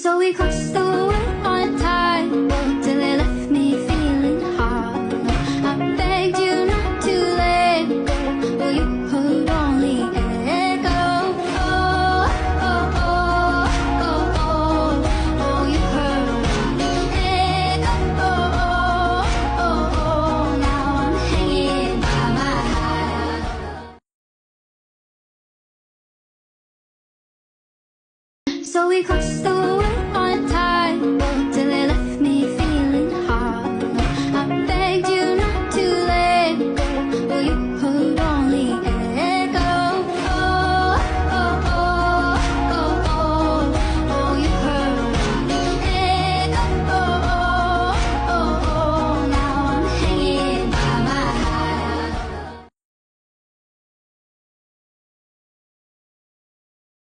So we crossed the way on time till it left me feeling hard. I begged you not to let go, but you would only echo. Oh, oh, oh, oh, oh, oh, you heard me echo. Oh, oh, oh, oh, now I'm hanging by my heart. So we crossed the